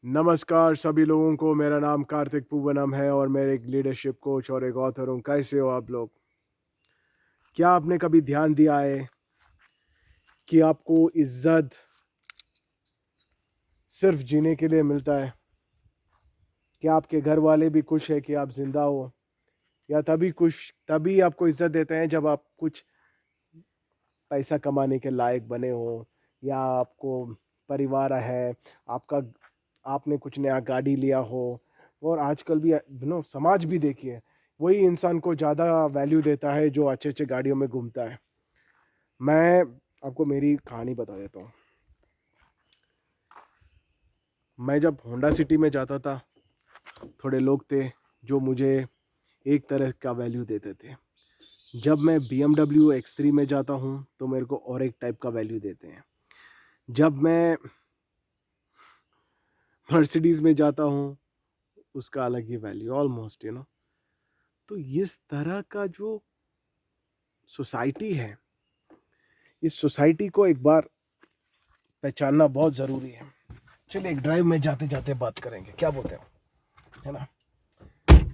नमस्कार सभी लोगों को। मेरा नाम कार्तिक पूवनम है और मैं एक लीडरशिप कोच और एक ऑथर हूँ। कैसे हो आप लोग? क्या आपने कभी ध्यान दिया है कि आपको इज्जत सिर्फ जीने के लिए मिलता है? क्या आपके घर वाले भी खुश है कि आप जिंदा हो? या तभी आपको इज्जत देते हैं जब आप कुछ पैसा कमाने के लायक बने हो, या आपको परिवार है, आपका आपने कुछ नया गाड़ी लिया हो। और आजकल भी समाज भी देखिए, वही इंसान को ज़्यादा वैल्यू देता है जो अच्छे अच्छे गाड़ियों में घूमता है। मैं आपको मेरी कहानी बता देता हूँ। मैं जब होंडा सिटी में जाता था, थोड़े लोग थे जो मुझे एक तरह का वैल्यू देते थे। जब मैं BMW X3 में जाता हूँ तो मेरे को और एक टाइप का वैल्यू देते हैं। जब मैं मर्सिडीज में जाता हूँ, उसका अलग ही वैल्यू ऑलमोस्ट तो इस तरह का जो सोसाइटी है, इस सोसाइटी को एक बार पहचानना बहुत ज़रूरी है। चलिए एक ड्राइव में जाते जाते बात करेंगे, क्या बोलते हो? है ना,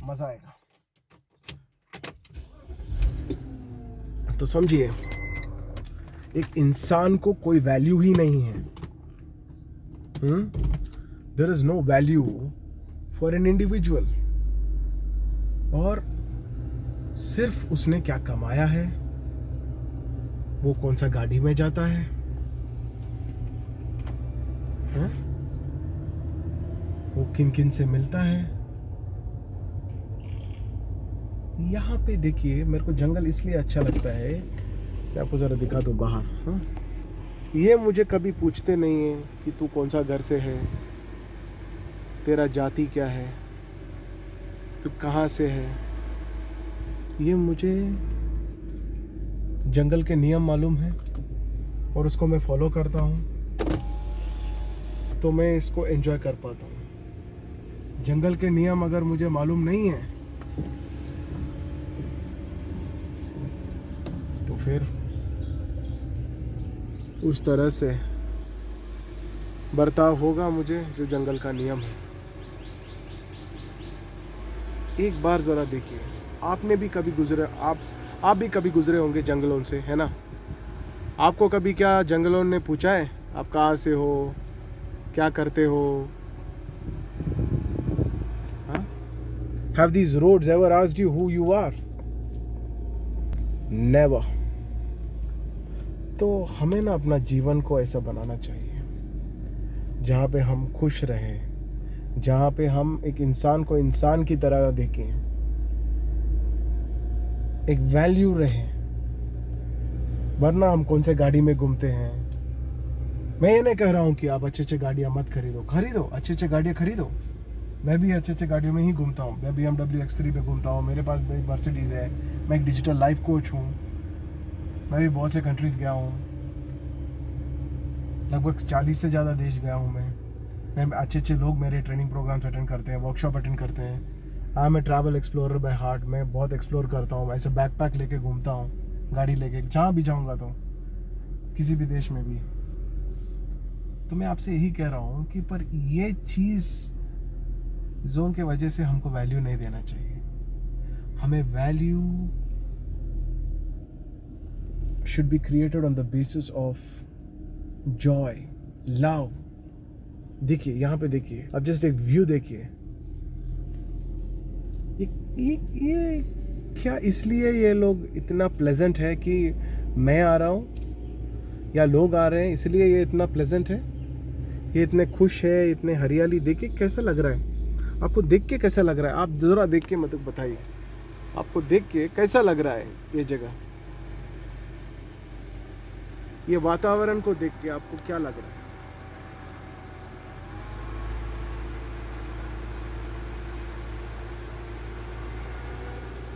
मज़ा आएगा। तो समझिए, एक इंसान को कोई वैल्यू ही नहीं है। There is no value for an individual. और सिर्फ उसने क्या कमाया है, वो कौन सा गाड़ी में जाता है, हाँ? वो किन किन से मिलता है। यहाँ पे देखिए, मेरे को जंगल इसलिए अच्छा लगता है, मैं आपको ज़रा दिखा दूँ बाहर। हाँ, ये मुझे कभी पूछते नहीं है कि तू कौन सा घर से है, तेरा जाति क्या है, तू कहाँ से है। ये मुझे जंगल के नियम मालूम है और उसको मैं फॉलो करता हूँ, तो मैं इसको एंजॉय कर पाता हूँ। जंगल के नियम अगर मुझे मालूम नहीं है तो फिर उस तरह से बर्ताव होगा मुझे जो जंगल का नियम है। एक बार ज़रा देखिए, आपने भी कभी गुजरे आप भी कभी गुजरे होंगे जंगलों से, है ना? आपको कभी क्या जंगलों ने पूछा है आप कहाँ से हो, क्या करते हो? हाँ? Have these roads ever asked you who you are? Never. तो हमें ना अपना जीवन को ऐसा बनाना चाहिए जहाँ पे हम खुश रहें, जहाँ पे हम एक इंसान को इंसान की तरह देखें, एक वैल्यू रहे। वरना हम कौन से गाड़ी में घूमते हैं। मैं ये नहीं कह रहा हूँ कि आप अच्छे अच्छे गाड़ियाँ मत खरीदो, अच्छे अच्छे गाड़ियाँ खरीदो। मैं भी अच्छे अच्छे गाड़ियों में ही घूमता हूँ। मैं BMW X3 पे घूमता हूँ, मेरे पास भी मर्सिडीज़ है। मैं एक डिजिटल लाइफ कोच हूँ। मैं भी बहुत से कंट्रीज़ गया हूँ, लगभग 40 से ज़्यादा देश गया हूँ मैं अच्छे अच्छे लोग मेरे ट्रेनिंग प्रोग्राम्स अटेंड करते हैं, वर्कशॉप अटेंड करते हैं। I am a travel explorer by heart. मैं बहुत एक्सप्लोर करता हूँ, ऐसे बैकपैक लेके घूमता हूँ, गाड़ी लेके जहाँ भी जाऊँगा, तो किसी भी देश में भी। तो मैं आपसे यही कह रहा हूँ कि पर ये चीज़ जोन के वजह से हमको वैल्यू नहीं देना चाहिए। हमें value should be created on the basis of joy, love। देखिए यहाँ पे, देखिए अब जस्ट एक व्यू देखिए। ये क्या इसलिए ये लोग इतना प्लेजेंट है कि मैं आ रहा हूँ या लोग आ रहे हैं इसलिए ये इतना प्लेजेंट है, ये इतने खुश है, इतने हरियाली। देखिए कैसा लग रहा है आपको, देख के कैसा लग रहा है? आप ज़रा देख के मतलब बताइए, आपको देख के कैसा लग रहा है ये जगह, ये वातावरण को देख के आपको क्या लग रहा है?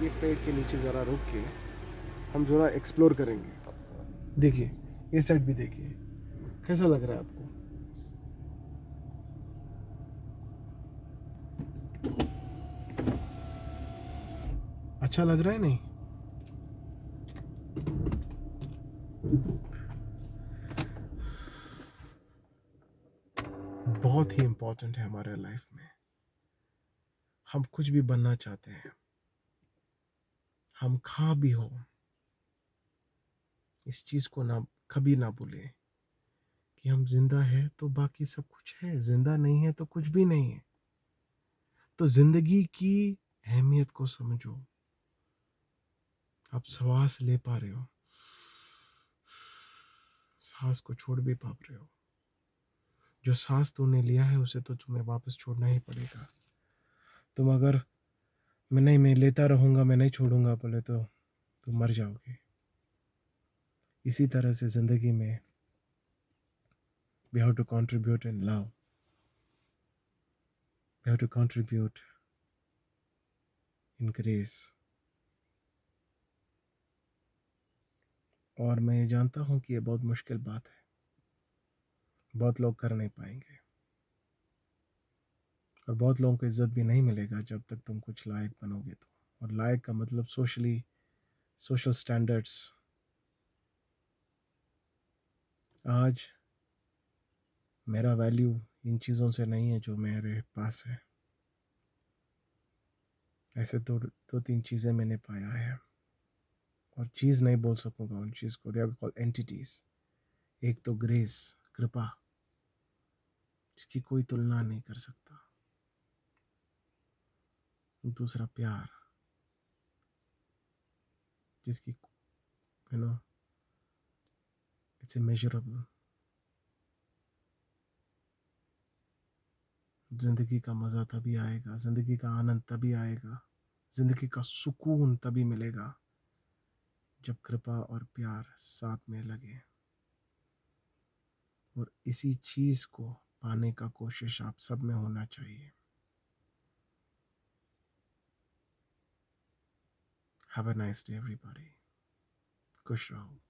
ये पेड़ के नीचे ज़रा रुक के हम ज़रा एक्सप्लोर करेंगे। देखिए ये साइड भी देखिए, कैसा लग रहा है आपको? अच्छा लग रहा है नहीं? बहुत ही इम्पोर्टेंट है हमारे लाइफ में। हम कुछ भी बनना चाहते हैं, हम कहाँ भी हो, इस चीज़ को ना कभी ना भूलें कि हम जिंदा है तो बाकी सब कुछ है, जिंदा नहीं है तो कुछ भी नहीं है। तो जिंदगी की अहमियत को समझो। आप सांस ले पा रहे हो, सांस को छोड़ भी पा रहे हो। जो सांस तूने लिया है उसे तो तुम्हें वापस छोड़ना ही पड़ेगा। तुम अगर मैं लेता रहूंगा, मैं नहीं छोड़ूंगा बोले तो तुम मर जाओगे। इसी तरह से जिंदगी में we have to contribute in love, we have to contribute in grace। और मैं जानता हूं कि ये बहुत मुश्किल बात है, बहुत लोग कर नहीं पाएंगे, और बहुत लोगों को इज्जत भी नहीं मिलेगा जब तक तुम कुछ लायक बनोगे तो। और लायक का मतलब सोशल स्टैंडर्ड्स। आज मेरा वैल्यू इन चीज़ों से नहीं है जो मेरे पास है। ऐसे दो तीन चीज़ें मैंने पाया है, और चीज़ नहीं बोल सकूंगा उन चीज़ को, दे आर कॉल्ड एंटिटीज। एक तो ग्रेस, कृपा, जिसकी कोई तुलना नहीं कर सकता। दूसरा प्यार, जिसकी इट्स इमेजरेबल। जिंदगी का मज़ा तभी आएगा, जिंदगी का आनंद तभी आएगा, जिंदगी का सुकून तभी मिलेगा जब कृपा और प्यार साथ में लगे। और इसी चीज़ को पाने का कोशिश आप सब में होना चाहिए। Have a nice day everybody. खुश रहो।